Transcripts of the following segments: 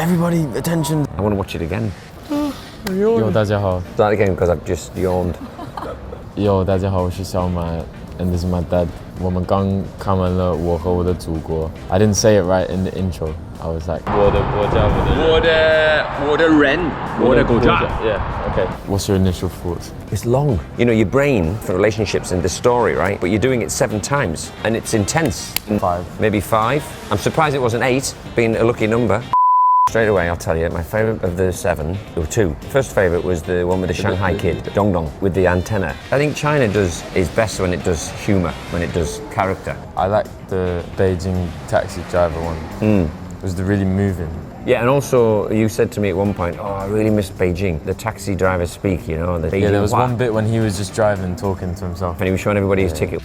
Everybody, attention! I want to watch it again. Yo, 大家好。 Start again because I've just yawned. Yo, 大家好，我是小马 and this is my dad. 我们刚看完了《我和我的祖国》。I didn't say it right in the intro. I was like, 我的国家，我的人，我的国家。 Yeah, okay. What's your initial thoughts? It's long. You know, your brain for relationships and the story, right? But you're doing it 7 times and it's intense. 5. Maybe 5. I'm surprised it wasn't 8, being a lucky number. Straight away, I'll tell you, my favourite of the 7, there were 2. First favourite was the one with the Shanghai kid, Dong Dong, with the antenna. I think China is best when it does humour, when it does character. I like the Beijing taxi driver one. It was the really moving. Yeah, and also you said to me at one point, oh, I really miss Beijing. The taxi drivers speak, you know. Yeah, there was one bit when he was just driving, talking to himself. And he was showing everybody his ticket.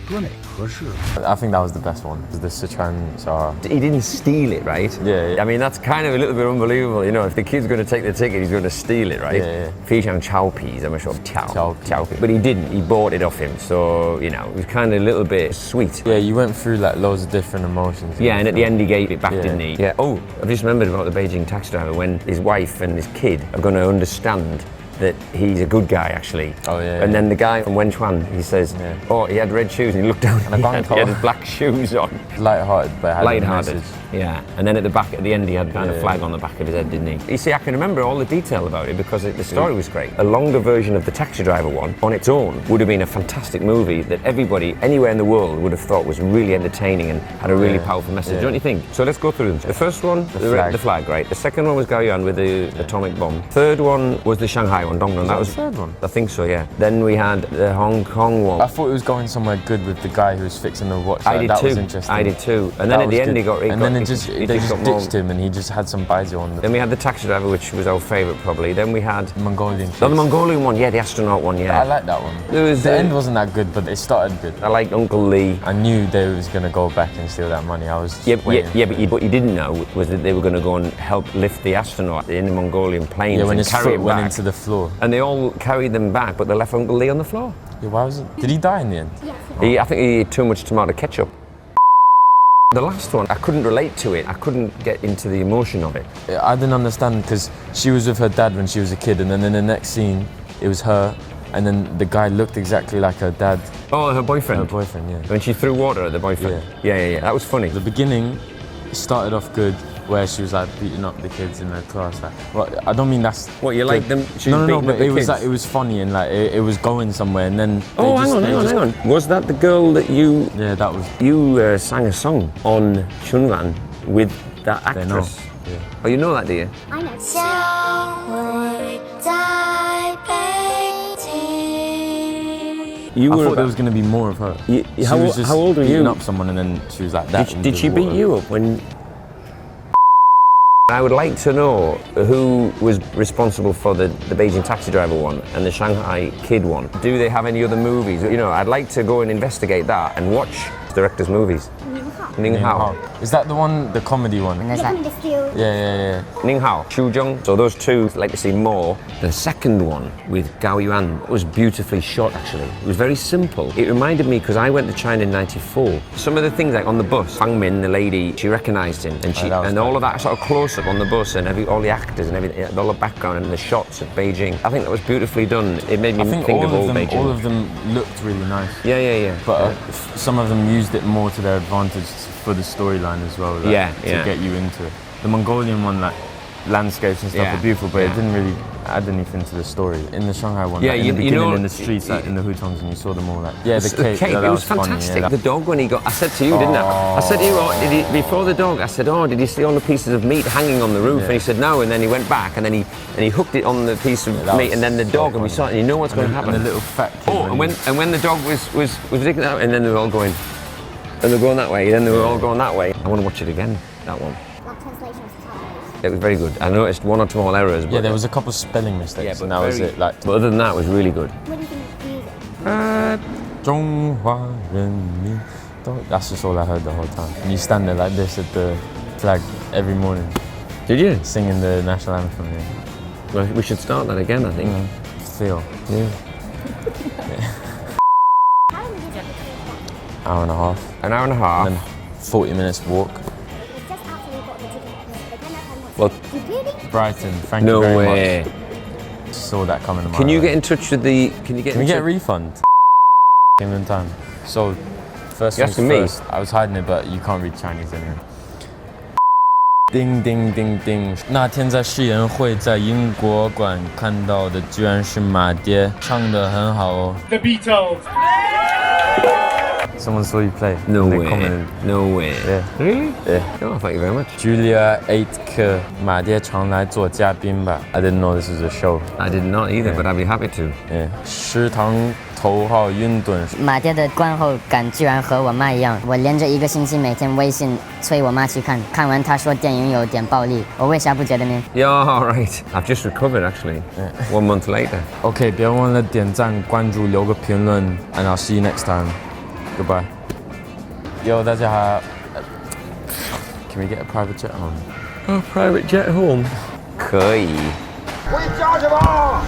I think that was the best one, the Sichuan Sahara. He didn't steal it, right? Yeah. I mean, that's kind of a little bit unbelievable, you know, if the kid's going to take the ticket, he's going to steal it, right? Yeah. Fijian Chao Peas, I'm sure. Chao Pi. But he didn't, he bought it off him, so, you know, it was kind of a little bit sweet. Yeah, you went through like loads of different emotions. Yeah, and at the end he gave it back, didn't he? Yeah. Oh, I've just remembered about the Beijing taxi driver when his wife and his kid are going to understand that he's a good guy, actually. Oh, yeah. And then the guy from Wenchuan, he says, oh, he had red shoes, and he looked down and he had his black shoes on. Light-hearted, but had Light-hearted, a message. yeah. And then at the end, he had kind of flag on the back of his head, didn't he? You see, I can remember all the detail about it because the story was great. A longer version of the taxi driver one, on its own, would have been a fantastic movie that everybody, anywhere in the world, would have thought was really entertaining and had a really powerful message, don't you think? So let's go through them. The first one, the flag, right? The second one was Gao Yuan with the atomic bomb. Third one was the Shanghai one, Dong Dong. That was the third one? I think so, yeah. Then we had the Hong Kong one. I thought it was going somewhere good with the guy who was fixing the watch. I did that too. was interesting. I did too. And then at the end, he got ditched him and he just had some baijiu on. Then we had the taxi driver, which was our favourite probably. Then we had Mongolian. Oh, the Mongolian one, yeah, the astronaut one, yeah. I like that one. The end wasn't that good, but it started good. I liked Uncle Lee. I knew they was going to go back and steal that money. I was waiting. But what you didn't know was that they were going to go and help lift the astronaut in the Mongolian planes when and his carry foot him went back. into the floor. And they all carried them back, but they left Uncle Lee on the floor. Yeah, why was it? Did he die in the end? Yeah. I think he ate too much tomato ketchup. The last one, I couldn't relate to it. I couldn't get into the emotion of it. I didn't understand because she was with her dad when she was a kid, and then in the next scene, it was her, and then the guy looked exactly like her dad. Oh, her boyfriend? Her boyfriend, yeah. When she threw water at the boyfriend? Yeah. That was funny. The beginning started off good, where she was like beating up the kids in her class. Like, well, I don't mean that's. What, you like them? No, but it was like it was funny and like it was going somewhere, and then. Oh, hang on. Was that the girl that you? Yeah, that was. You sang a song on Chunwan with that actress. They know. Yeah. Oh, you know that, do you? I know. I thought there was going to be more of her. How old were you? Beating up someone and then she was like that. Did she beat you up when? I would like to know who was responsible for the Beijing taxi driver one and the Shanghai kid one. Do they have any other movies? You know, I'd like to go and investigate that and watch directors' movies. Ning Hao. Is that the one, the comedy one? Yeah. Ning Hao, Xu Zheng. So those two, I'd like to see more. The second one with Gao Yuan was beautifully shot, actually. It was very simple. It reminded me, because I went to China in '94. Some of the things, like on the bus, Fang Min, the lady, she recognised him, and all of that sort of close-up on the bus, and all the actors and everything, all the background and the shots of Beijing. I think that was beautifully done. It made me think of old Beijing. All of them looked really nice. Yeah. But some of them used it more to their advantage for the storyline as well. Like, to get you into it. The Mongolian one, like landscapes and stuff, are beautiful, but it didn't really add anything to the story. In the Shanghai one, in the beginning, in the streets, like in the hutongs, and you saw them all like, the cake, it was fantastic. Funny, the dog, when he got, I said to you, didn't I? I said to you, before the dog, I said, did you see all the pieces of meat hanging on the roof? And he said no, and then he went back, and then he hooked it on the piece of meat, and then the dog, and we saw it, and you know what's going to happen. And the little fat kid. And when the dog was digging out, and then they were all going, and they were going that way, and then they were all going that way. I want to watch it again, that one. It was very good. I noticed one or two more errors. But there was a couple of spelling mistakes, and that was it. Like, but other than that, it was really good. What do you think of music? 中华人民. That's just all I heard the whole time. And you stand there like this at the flag every morning. Did you? Singing the national anthem. Yeah. Well, we should start that again, I think. Feel. Yeah. How long did you take that? Hour and a half. An hour and a half. And then 40 minutes walk. Well, Brighton. Thank no you very way. much. Saw that coming. Can you get in touch with the? Can you get? Can we get a refund? Came in time. So, first You're things asking me? first. I was hiding it, but you can't read Chinese anyway. 叮叮叮叮！那天在世园会在英国馆看到的，居然是马爹，唱得很好哦。The Beatles. Someone saw you play. No They way. commented. No way. Yeah. Really? Yeah. Oh, thank you very much. Julia 8K， 马爹常来做嘉宾吧。I didn't know this was a show. I did not either, Yeah. but I'd be happy to. Yeah. 食堂头号晕盹。马爹的观后感居然和我妈一样，我连着1个星期每天微信催我妈去看，看完她说电影有点暴力，我为啥不觉得呢？ Yeah, all right. I've just recovered actually. 1 month later. OK， 别忘了点赞、关注、留个评论 ，and I'll see you next time. Goodbye. Yo， 大家好。Can we get a private jet home? Oh, private jet home. 可以。回家去吧。